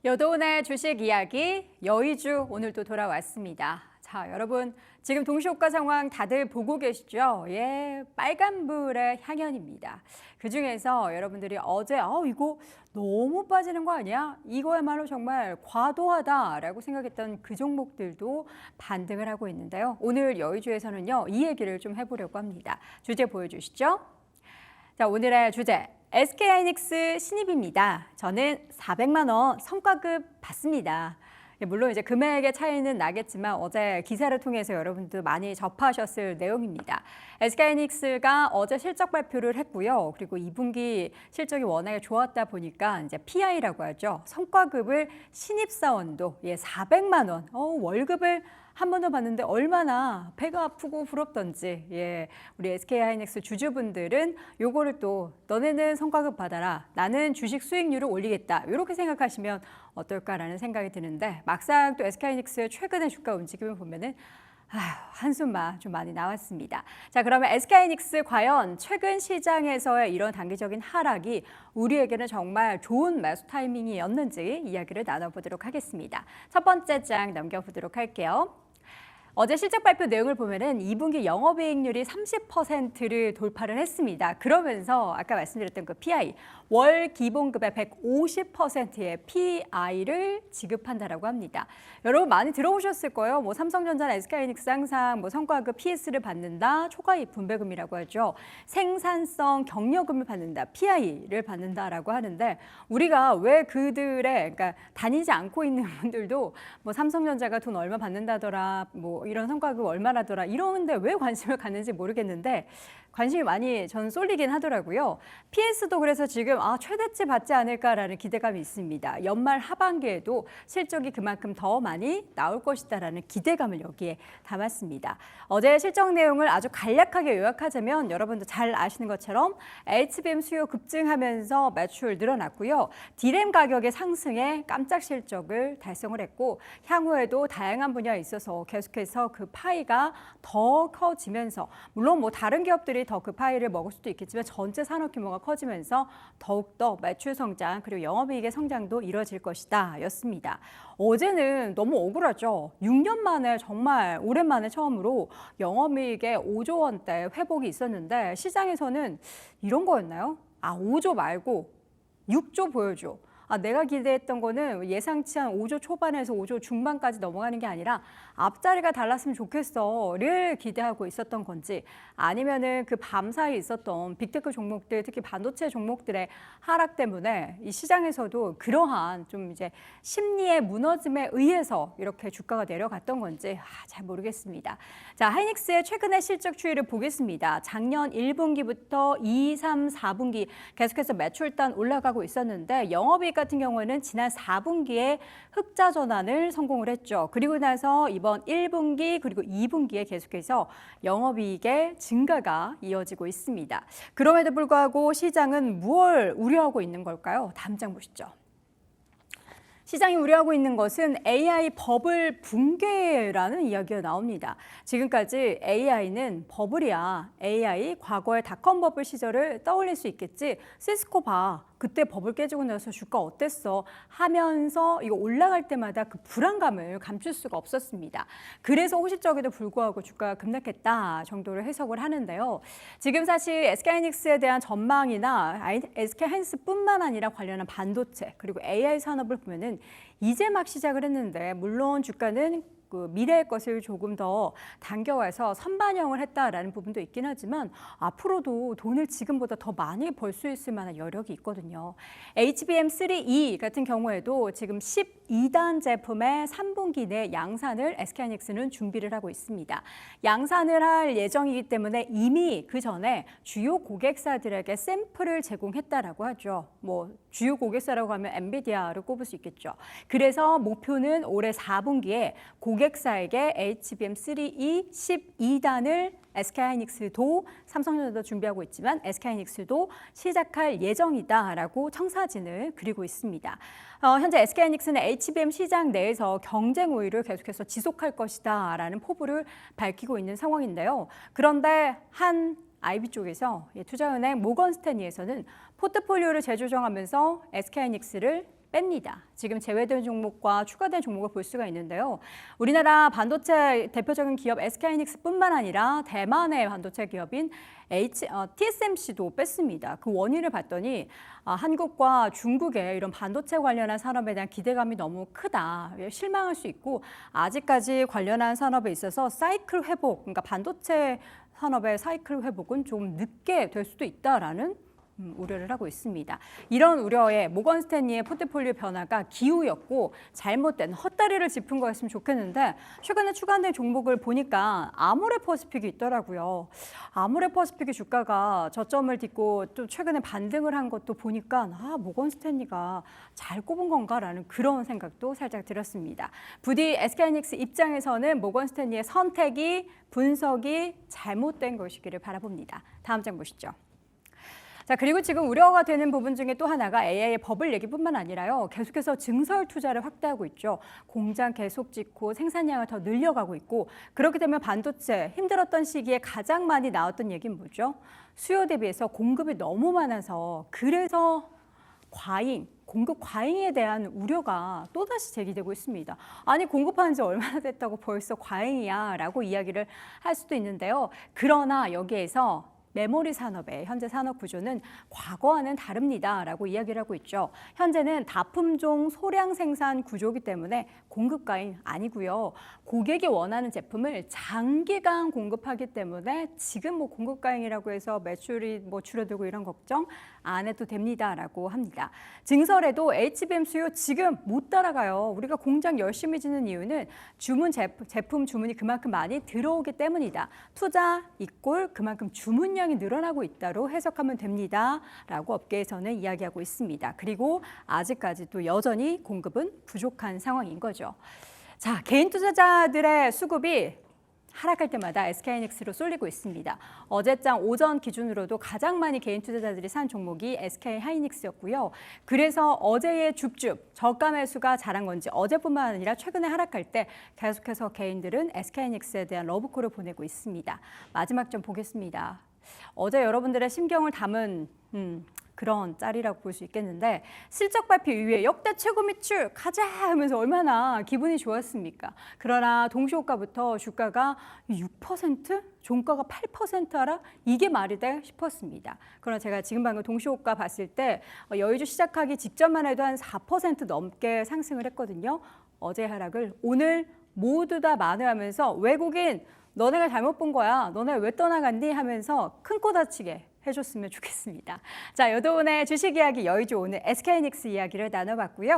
여도은의 주식 이야기 여의주 오늘도 돌아왔습니다. 자, 여러분 지금 동시효과 상황 다들 보고 계시죠? 예, 빨간불의 향연입니다. 그중에서 여러분들이 어제 이거 너무 빠지는 거 아니야? 이거야말로 정말 과도하다라고 생각했던 그 종목들도 반등을 하고 있는데요. 오늘 여의주에서는요, 이 얘기를 좀 해보려고 합니다. 주제 보여주시죠. 자, 오늘의 주제. SK하이닉스 신입입니다. 저는 400만 원 성과급 받습니다. 물론 이제 금액의 차이는 나겠지만 어제 기사를 통해서 여러분들 많이 접하셨을 내용입니다. SK하이닉스가 어제 실적 발표를 했고요. 그리고 2분기 실적이 워낙에 좋았다 보니까 이제 PI라고 하죠. 성과급을 신입사원도 400만 원 월급을 한 번 더 받는데 얼마나 배가 아프고 부럽던지 우리 SK하이닉스 주주분들은 요거를 또 너네는 성과급 받아라. 나는 주식 수익률을 올리겠다. 이렇게 생각하시면 어떨까라는 생각이 드는데 막상 또 SK하이닉스의 최근의 주가 움직임을 보면은 한숨만 좀 많이 나왔습니다. 자, 그러면 SK하이닉스 과연 최근 시장에서의 이런 단기적인 하락이 우리에게는 정말 좋은 매수 타이밍이었는지 이야기를 나눠보도록 하겠습니다. 첫 번째 장 넘겨보도록 할게요. 어제 실적 발표 내용을 보면은 2분기 영업이익률이 30%를 돌파를 했습니다. 그러면서 아까 말씀드렸던 그 PI, 월 기본급의 150%의 PI를 지급한다라고 합니다. 여러분 많이 들어보셨을 거예요. 뭐 삼성전자나 SK하이닉스 항상 뭐 성과급 PS를 받는다, 초과이익 분배금이라고 하죠. 생산성 경력금을 받는다, PI를 받는다라고 하는데 우리가 왜 그러니까 다니지 않고 있는 분들도 뭐 삼성전자가 돈 얼마 받는다더라, 뭐 이런 성과급 얼마나더라 이러는데 왜 관심을 갖는지 모르겠는데 관심이 많이 전 쏠리긴 하더라고요. PS도 그래서 지금 최대치 받지 않을까라는 기대감이 있습니다. 연말 하반기에도 실적이 그만큼 더 많이 나올 것이다라는 기대감을 여기에 담았습니다. 어제 실적 내용을 아주 간략하게 요약하자면 여러분도 잘 아시는 것처럼 HBM 수요 급증하면서 매출 늘어났고요. D램 가격의 상승에 깜짝 실적을 달성을 했고 향후에도 다양한 분야에 있어서 계속해서 그 파이가 더 커지면서 물론 뭐 다른 기업들이 더 그 파이를 먹을 수도 있겠지만 전체 산업 규모가 커지면서 더욱더 매출 성장 그리고 영업이익의 성장도 이뤄질 것이다 였습니다. 어제는 너무 억울하죠. 6년 만에 정말 오랜만에 처음으로 영업이익의 5조 원대 회복이 있었는데 시장에서는 이런 거였나요? 5조 말고 6조 보여줘. 내가 기대했던 거는 예상치 한 5조 초반에서 5조 중반까지 넘어가는 게 아니라 앞자리가 달랐으면 좋겠어를 기대하고 있었던 건지 아니면은 그 밤사이 있었던 빅테크 종목들 특히 반도체 종목들의 하락 때문에 이 시장에서도 그러한 좀 이제 심리의 무너짐에 의해서 이렇게 주가가 내려갔던 건지 잘 모르겠습니다. 자, 하이닉스의 최근의 실적 추이를 보겠습니다. 작년 1분기부터 2, 3, 4분기 계속해서 매출단 올라가고 있었는데 영업이익 같은 경우에는 지난 4분기에 흑자 전환을 성공을 했죠. 그리고 나서 이번 1분기 그리고 2분기에 계속해서 영업이익의 증가가 이어지고 있습니다. 그럼에도 불구하고 시장은 무엇을 우려하고 있는 걸까요? 다음 장 보시죠. 시장이 우려하고 있는 것은 AI 버블 붕괴라는 이야기가 나옵니다. 지금까지 AI는 버블이야. AI 과거의 닷컴 버블 시절을 떠올릴 수 있겠지. 시스코 봐. 그때 버블 깨지고 나서 주가 어땠어? 하면서 이거 올라갈 때마다 그 불안감을 감출 수가 없었습니다. 그래서 호시적에도 불구하고 주가가 급락했다 정도로 해석을 하는데요. 지금 사실 SK하이닉스에 대한 전망이나 SK하이닉스뿐만 아니라 관련한 반도체 그리고 AI 산업을 보면은 이제 막 시작을 했는데 물론 주가는 그 미래의 것을 조금 더 당겨와서 선반영을 했다라는 부분도 있긴 하지만 앞으로도 돈을 지금보다 더 많이 벌 수 있을 만한 여력이 있거든요. HBM3E 같은 경우에도 지금 12단 제품의 3분기 내 양산을 SK하이닉스는 준비를 하고 있습니다. 양산을 할 예정이기 때문에 이미 그 전에 주요 고객사들에게 샘플을 제공했다라고 하죠. 뭐 주요 고객사라고 하면 엔비디아를 꼽을 수 있겠죠. 그래서 목표는 올해 4분기에 고객사에게 HBM3E 12단을 SK하이닉스도 삼성전자도 준비하고 있지만 SK하이닉스도 시작할 예정이다라고 청사진을 그리고 있습니다. 현재 SK하이닉스는 HBM 시장 내에서 경쟁 우위를 계속해서 지속할 것이다라는 포부를 밝히고 있는 상황인데요. 그런데 한 IB 쪽에서 투자은행 모건스탠리에서는 포트폴리오를 재조정하면서 SK하이닉스를 뺍니다. 지금 제외된 종목과 추가된 종목을 볼 수가 있는데요. 우리나라 반도체 대표적인 기업 SK하이닉스뿐만 아니라 대만의 반도체 기업인 TSMC도 뺐습니다. 그 원인을 봤더니 한국과 중국의 이런 반도체 관련한 산업에 대한 기대감이 너무 크다. 실망할 수 있고 아직까지 관련한 산업에 있어서 사이클 회복, 그러니까 반도체 산업의 사이클 회복은 좀 늦게 될 수도 있다라는 우려를 하고 있습니다. 이런 우려에 모건 스탠리의 포트폴리오 변화가 기우였고 잘못된 헛다리를 짚은 거였으면 좋겠는데 최근에 추가된 종목을 보니까 아모레퍼시픽이 있더라고요. 아모레퍼시픽의 주가가 저점을 딛고 또 최근에 반등을 한 것도 보니까 모건 스탠리가 잘 꼽은 건가라는 그런 생각도 살짝 들었습니다. 부디 SK하이닉스 입장에서는 모건 스탠리의 선택이 분석이 잘못된 것이기를 바라봅니다. 다음 장 보시죠. 자, 그리고 지금 우려가 되는 부분 중에 또 하나가 AI의 버블 얘기뿐만 아니라요. 계속해서 증설 투자를 확대하고 있죠. 공장 계속 짓고 생산량을 더 늘려가고 있고 그렇게 되면 반도체 힘들었던 시기에 가장 많이 나왔던 얘기는 뭐죠? 수요 대비해서 공급이 너무 많아서 그래서 공급 과잉에 대한 우려가 또다시 제기되고 있습니다. 아니 공급한 지 얼마나 됐다고 벌써 과잉이야 라고 이야기를 할 수도 있는데요. 그러나 여기에서 메모리 산업의 현재 산업 구조는 과거와는 다릅니다라고 이야기를 하고 있죠. 현재는 다품종 소량 생산 구조이기 때문에 공급 과잉 아니고요. 고객이 원하는 제품을 장기간 공급하기 때문에 지금 공급 과잉이라고 해서 매출이 줄어들고 이런 걱정 안 해도 됩니다라고 합니다. 증설에도 HBM 수요 지금 못 따라가요. 우리가 공장 열심히 짓는 이유는 제품 주문이 그만큼 많이 들어오기 때문이다. 투자 이꼴 그만큼 주문량이 늘어나고 있다로 해석하면 됩니다라고 업계에서는 이야기하고 있습니다. 그리고 아직까지도 여전히 공급은 부족한 상황인 거죠. 자, 개인 투자자들의 수급이 하락할 때마다 SK하이닉스로 쏠리고 있습니다. 어제장 오전 기준으로도 가장 많이 개인 투자자들이 산 종목이 SK하이닉스였고요. 그래서 어제의 줍줍, 저가 매수가 잘한 건지 어제뿐만 아니라 최근에 하락할 때 계속해서 개인들은 SK하이닉스에 대한 러브콜을 보내고 있습니다. 마지막 점 보겠습니다. 어제 여러분들의 심경을 담은 그런 짤이라고 볼 수 있겠는데 실적 발표 이후에 역대 최고 매출 가자 하면서 얼마나 기분이 좋았습니까? 그러나 동시호가부터 주가가 6%? 종가가 8% 하라? 이게 말이 돼 싶었습니다. 그러나 제가 지금 방금 동시호가 봤을 때 여의주 시작하기 직전만 해도 한 4% 넘게 상승을 했거든요. 어제 하락을 오늘 모두 다 만회하면서 외국인 너네가 잘못 본 거야. 너네 왜 떠나갔니? 하면서 큰 코 다치게 해줬으면 좋겠습니다. 자, 여도온의 주식 이야기 여의주 오늘 SK하이닉스 이야기를 나눠봤고요.